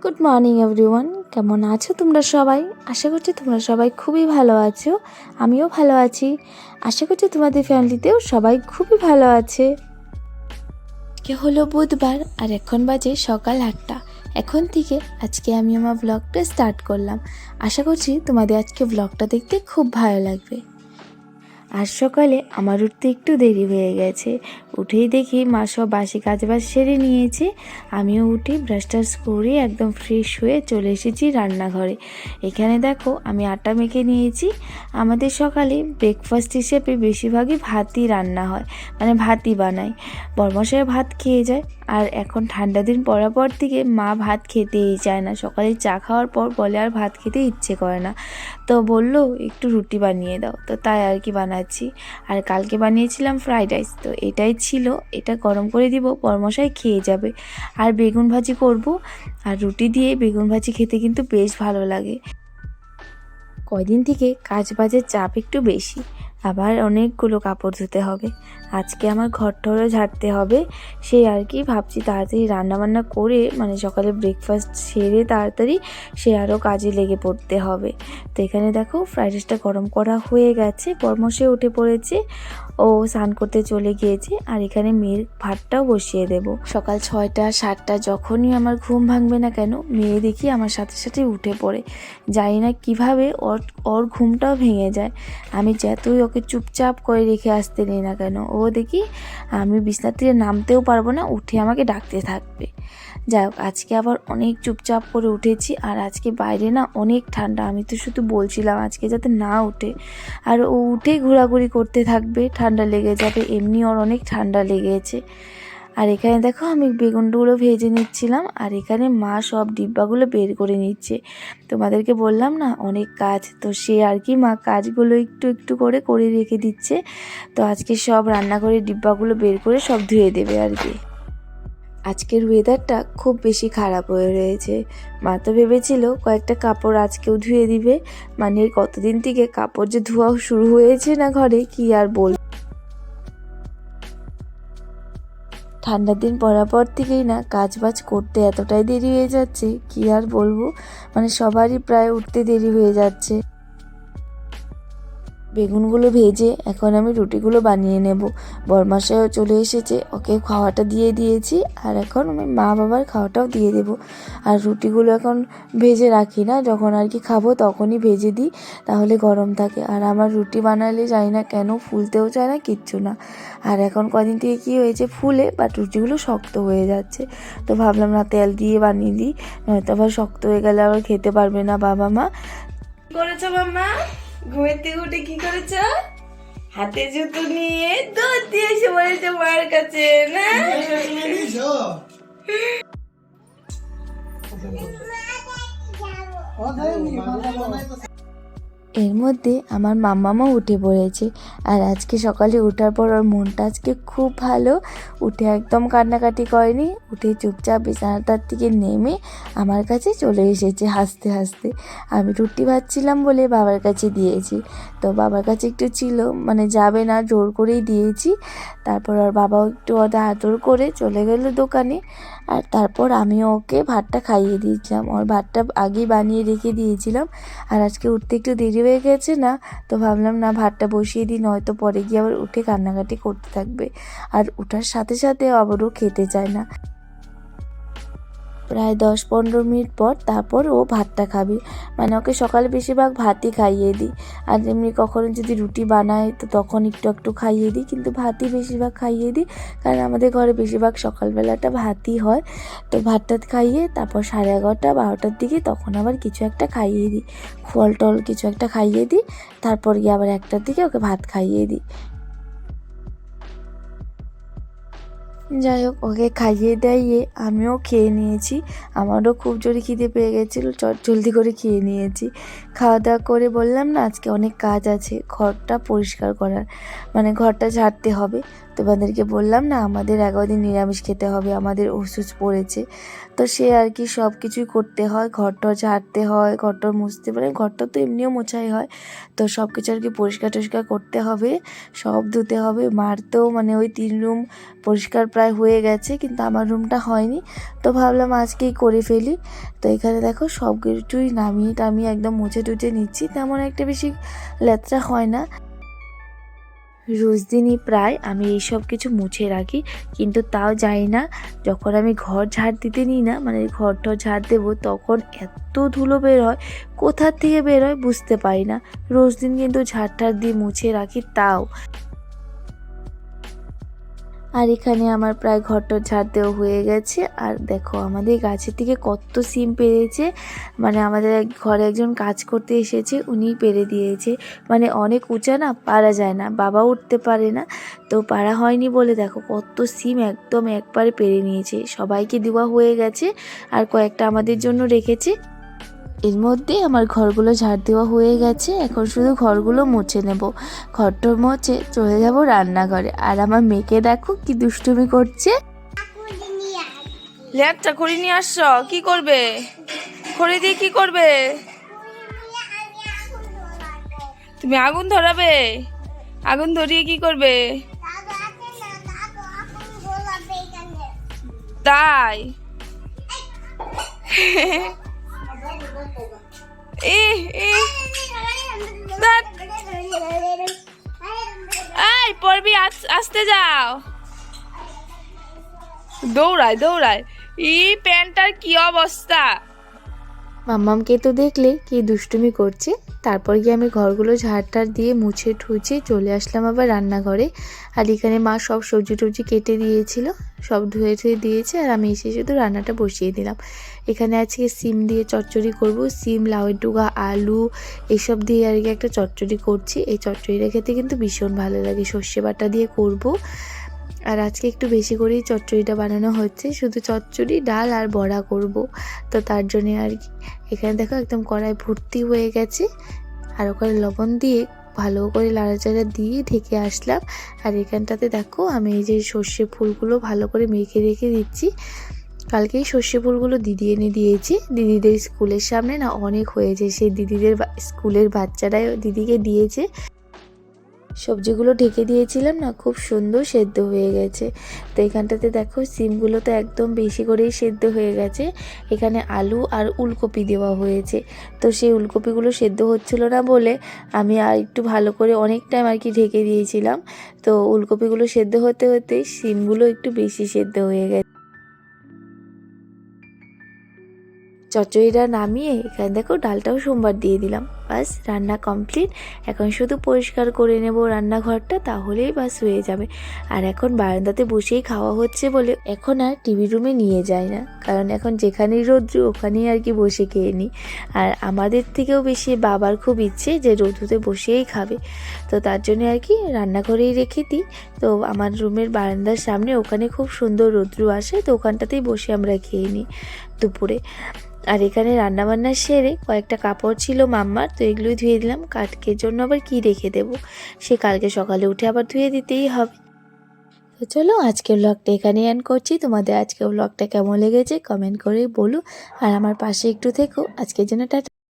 Good morning everyone, কেমন আছো তোমরা সবাই? আশা করছি তোমরা সবাই খুবই ভালো আছো। আমিও ভালো আছি। আশা করছি তোমাদের ফ্যামিলিতেও সবাই খুবই ভালো আছে। আজকে হলো বুধবার আর এখন বাজে সকাল 8টা। এখন থেকে আজকে আমি আমার ব্লগটা স্টার্ট করলাম। আশা করছি তোমাদের আজকে ব্লগটা দেখতে খুব ভালো লাগবে। আজ সকালে আমার উঠতে একটু দেরি হয়ে গেছে। উঠেই দেখি মা সব বাসি কাজবাজ সেরে নিয়েছে। আমিও উঠে ব্রাশ টাশ করে একদম ফ্রেশ হয়ে চলে এসেছি রান্নাঘরে। এখানে দেখো আমি আটা মেখে নিয়েছি। আমাদের সকালে ব্রেকফাস্ট হিসেবে বেশিরভাগই ভাতই রান্না হয়, মানে ভাতই বানাই। বরমশাই ভাত খেয়ে যায়, আর এখন ঠান্ডা দিন পড়ার পর থেকে মা ভাত খেতেই চায় না। সকালে চা খাওয়ার পর বলে আর ভাত খেতে ইচ্ছে করে না, তো বললো একটু রুটি বানিয়ে দাও, তো তাই আর কি বানাচ্ছি। আর কালকে বানিয়েছিলাম ফ্রাইড রাইস, তো এটাই ছিল, এটা গরম করে দিব, বরমশাই খেয়ে যাবে। আর বেগুন ভাজি করব, আর রুটি দিয়ে বেগুন ভাজি খেতে কিন্তু বেশ ভালো লাগে। কয়দিন থেকে কাজ বাজের চাপ একটু বেশি, আবার অনেকগুলো কাপড় ধুতে হবে। আজকে আমার ঘরটারও ঝাড়তে হবে, সেই আর কি ভাবছি তাড়াতাড়ি রান্নাবান্না করে, মানে সকালে ব্রেকফাস্ট সেরে তাড়াতাড়ি সে আরও কাজে লেগে পড়তে হবে। তো এখানে দেখো ফ্রাইড রাইসটা গরম করা হয়ে গেছে, বরমশাই উঠে পড়েছে, ও স্নান করতে চলে গিয়েছে। আর এখানে মেয়ের ভাতটাও বসিয়ে দেব। সকাল 6টা 7টা যখনই আমার ঘুম ভাঙবে না কেন, মেয়ে দেখি আমার সাথে সাথে উঠে পড়ে। জানি না কীভাবে ওর ঘুমটাও ভেঙে যায়। আমি যতই ওকে চুপচাপ করে রেখে আসতে নেই না কেন, ও দেখি আমি বিছানা থেকে নামতেও পারবো না, উঠে আমাকে ডাকতে থাকবে। যাই হোক, আজকে আবার অনেক চুপচাপ করে উঠেছি। আর আজকে বাইরে না অনেক ঠান্ডা, আমি তো শুধু বলছিলাম আজকে যাতে না উঠে। আর ও উঠেই ঘোরাঘুরি করতে থাকবে, ঠান্ডা লেগে যাবে, এমনি ওর অনেক ঠান্ডা লেগেছে। আর এখানে দেখো আমি বেগুনগুলো ভেজে নিচ্ছিলাম, আর এখানে মা সব ডিব্বাগুলো বের করে নিচ্ছে। তোমাদেরকে বললাম না অনেক কাজ, তো সে আর কি মা কাজগুলো একটু একটু করে করে রেখে দিচ্ছে। তো আজকে সব রান্নাঘরের ডিব্বাগুলো বের করে সব ধুয়ে দেবে আর কি। আজকের ওয়েদারটা খুব বেশি খারাপ হয়ে রয়েছে। মা তো ভেবেছিল কয়েকটা কাপড় আজকেও ধুয়ে দিবে, মানে কতদিন থেকে কাপড় যে ধোয়া শুরু হয়েছে না ঘরে, কি আর বল। ঠান্ডার দিন পড়ার পর থেকেই না কাজবাজ করতে এতটাই দেরি হয়ে যাচ্ছে, কি আর বলবো, মানে সবারই প্রায় উঠতে দেরি হয়ে যাচ্ছে। বেগুনগুলো ভেজে এখন আমি রুটিগুলো বানিয়ে নেব। বরমাসায়ও চলে এসেছে, ওকে খাওয়াটা দিয়ে দিয়েছি, আর এখন আমি মা বাবার খাওয়াটাও দিয়ে দেব। আর রুটিগুলো এখন ভেজে রাখি না, যখন আর কি খাবো তখনই ভেজে দিই, তাহলে গরম থাকে। আর আমার রুটি বানালে জানি না কেন ফুলতেও চায় না, কিচ্ছু না। আর এখন কদিন থেকে কী হয়েছে, ফুলে বাট রুটিগুলো শক্ত হয়ে যাচ্ছে। তো ভাবলাম না তেল দিয়ে বানিয়ে দিই, নয়তো আবার শক্ত হয়ে গেলে আবার খেতে পারবে না বাবা মা। করেছো মাম্মা? ঘুমের থেকে উঠে কি করেছো? হাতে জুতো নিয়ে দৌড় দিয়ে এসে বলেছে মায়ের কাছে, না? এর মধ্যে আমার মাম্মামও উঠে পড়েছে। আর আজকে সকালে ওঠার পর ওর মনটা আজকে খুব ভালো। উঠে একদম কান্নাকাটি করেনি, উঠে চুপচাপ বিছানাটার থেকে নেমে আমার কাছে চলে এসেছে হাসতে হাসতে। আমি রুটি ভাজছিলাম বলে বাবার কাছে দিয়েছি, তো বাবার কাছে একটু ছিল, মানে যাবে না, জোর করেই দিয়েছি। তারপর ওর বাবাও একটু ওদের আদর করে চলে গেল দোকানে। আর তারপর আমিও ওকে ভাতটা খাইয়ে দিয়েছিলাম, ওর ভাতটা আগেই বানিয়ে রেখে দিয়েছিলাম। আর আজকে উঠতে একটু দেরি হয়ে গেছে না, তো ভাবলাম না ভাতটা বসিয়ে দিই, নয়তো পরে গিয়ে আবার উঠে কান্নাকাটি করতে থাকবে। আর উঠার সাথে সাথে আবারও খেতে চায় না। প্রায় 10-15 মিনিট পর তারপর ও ভাতটা খাবে, মানে ওকে সকালে বেশিরভাগ ভাতই খাইয়ে দিই। আর এমনি কখনো যদি রুটি বানাই তো তখন একটু একটু খাইয়ে দিই, কিন্তু ভাতই বেশিরভাগ খাইয়ে দিই, কারণ আমাদের ঘরে বেশিরভাগ সকালবেলাটা ভাতই হয়। তো ভাতটা খাইয়ে তারপর 11:30-12টার দিকে তখন আবার কিছু একটা খাইয়ে দিই, ফল টল কিছু একটা খাইয়ে দিই। তারপর গিয়ে আবার 1টার দিকে ওকে ভাত খাইয়ে দিই। যাই হোক, ওকে খাইয়ে দাইয়ে আমিও খেয়ে নিয়েছি। আমারও খুব জোরে খিদে পেয়ে গেছিলো, জলদি করে খেয়ে নিয়েছি। খাওয়া দাওয়া করে বললাম না আজকে অনেক কাজ আছে, ঘরটা পরিষ্কার করার, মানে ঘরটা ঝাড়তে হবে। তোমাদেরকে বললাম না আমাদের 11 দিন নিরামিষ খেতে হবে, আমাদের ওষুধ পড়েছে। তো সে আর কি সব কিছুই করতে হয়, ঘরটর ঝাড়তে হয়, ঘরটর মুছতে পারে, ঘরটা তো এমনিও মোছাই হয়। তো সব কিছু আর কি পরিষ্কার টরিষ্কার করতে হবে, সব ধুতে হবে। মার তো মানে ওই 3 রুম পরিষ্কার প্রায় হয়ে গেছে, কিন্তু আমার রুমটা হয়নি। তো ভাবলাম আজকেই করে ফেলি। তো এখানে দেখো সব কিছুই নামিয়ে টামিয়ে একদম মুছে টুছে নিচ্ছি। তেমন একটা বেশি লেত্রা হয় না, রোজ দিনই প্রায় আমি এই সব কিছু মুছে রাখি। কিন্তু তাও জানি না, যখন আমি ঘর ঝাড় দিতে নিই না, মানে ঘরটা ঝাড় দেবো, তখন এত ধুলো বের হয়, কোথার থেকে বের হয় বুঝতে পারি না। রোজ দিন কিন্তু ঝাড় ঠাড় দিয়ে মুছে রাখি তাও। আর এখানে আমার প্রায় ঘরটা ঝাড় দেওয়া হয়ে গেছে। আর দেখো আমাদের গাছের থেকে কত সিম পেড়েছে, মানে আমাদের ঘরে একজন কাজ করতে এসেছে, উনিই পেড়ে দিয়েছে। মানে অনেক উঁচা না, পারা যায় না, বাবা উঠতে পারে না, তো পারা হয়নি বলে দেখো কত সিম একদম একবারে পেড়ে নিয়েছে। সবাইকে দেওয়া হয়ে গেছে, আর কয়েকটা আমাদের জন্য রেখেছে। এর মধ্যে আমার ঘরগুলো ঝাড় দেওয়া হয়ে গেছে, এখন শুধু ঘরগুলো মুছে নেব। ঘরটা মুছে চলে যাব রান্নাঘরে। আর আমার মেয়েকে দেখো কি দুষ্টুমি করছে। ল্যাপটা খড়ি নিয়ে আসছো, কি করবে? খড়ি দিয়ে কি করবে? তুমি আগুন ধরাবে? আগুন ধরিয়ে কি করবে? তাই ধ্যাৎ। এই পড়বি, আসতে যাও। দৌড়ায় দৌড়ায়, প্যান্টটার কি অবস্থা! মাম্মামকে তো দেখলে কি দুষ্টুমি করছে। তারপর গিয়ে আমি ঘরগুলো ঝাড়টার দিয়ে মুছে ঠুছে চলে আসলাম আবার রান্নাঘরে। আর এখানে মা সব সবজি টবজি কেটে দিয়েছিল, সব ধুয়ে ধুয়ে দিয়েছে, আর আমি এসে শুধু রান্নাটা বসিয়ে দিলাম। এখানে আজকে সিম দিয়ে চচ্চড়ি করব, সিম, লাউয়ের ডুগা, আলু এসব দিয়ে আর কি একটা চচ্চড়ি করছি। এই চচ্চড়িটা খেতে কিন্তু ভীষণ ভালো লাগে, সর্ষে বাটা দিয়ে করব। আর আজকে একটু বেশি করেই চচ্চড়িটা বানানো হচ্ছে, শুধু চচ্চড়ি, ডাল আর বড়া করব। তো তার জন্য আর কি এখানে দেখো একদম কড়াই ভর্তি হয়ে গেছে। আর ওখানে লবণ দিয়ে ভালো করে লাড়াচাড়া দিয়ে ঢেকে আসলাম। আর এখানটাতে দেখো আমি এই যে সর্ষে ফুলগুলো ভালো করে মেখে রেখে দিচ্ছি। কালকেই সর্ষে ফুলগুলো দিদি এনে দিয়েছে, দিদিদের স্কুলের সামনে না অনেক হয়েছে, সেই দিদিদের স্কুলের বাচ্চারাই দিদিকে দিয়েছে। সবজিগুলো ঢেকে দিয়েছিলাম না, খুব সুন্দর সেদ্ধ হয়ে গেছে। তো এখানটাতে দেখো সিমগুলো তো একদম বেশি করেই সেদ্ধ হয়ে গেছে। এখানে আলু আর উলকপি দেওয়া হয়েছে, তো সেই উলকপিগুলো সেদ্ধ হচ্ছিল না বলে আমি আর একটু ভালো করে অনেক টাইম আর কি ঢেকে দিয়েছিলাম। তো উলকপিগুলো সেদ্ধ হতে হতে সিমগুলো একটু বেশি সেদ্ধ হয়ে গেছে। চচ্চড়িটা নামিয়ে এখানে দেখো ডালটাও সোমবার দিয়ে দিলাম, বাস রান্না কমপ্লিট। এখন শুধু পরিষ্কার করে নেব রান্নাঘরটা, তাহলেই বাস হয়ে যাবে। আর এখন বারান্দাতে বসেই খাওয়া হচ্ছে বলে এখন আর টিভি রুমে নিয়ে যায় না, কারণ এখন যেখানেই রোদ্রু ওখানেই আর কি বসে খেয়ে নিই। আর আমাদের থেকেও বেশি বাবার খুব ইচ্ছে যে রোদ্রুতে বসেই খাবে, তো তার জন্য আর কি রান্নাঘরেই রেখে দিই। তো আমার রুমের বারান্দার সামনে ওখানে খুব সুন্দর রোদ্রু আসে, তো ওখানটাতেই বসে আমরা খেয়ে নিই দুপুরে। আর এখানে রান্নাবান্না সেরে কয়েকটা কাপড় ছিল মাম্মার, তো এগুলোই ধুয়ে দিলাম। কালকের জন্য আবার কি রেখে দেবো, সে কালকে সকালে উঠে আবার ধুয়ে দিতেই হবে। তো চলো আজকের ব্লগটা এখানেই এন্ড করছি। তোমাদের আজকের ব্লগটা কেমন লেগেছে কমেন্ট করে বলো, আর আমার পাশে একটু থেকো। আজকের জন্য টাটা।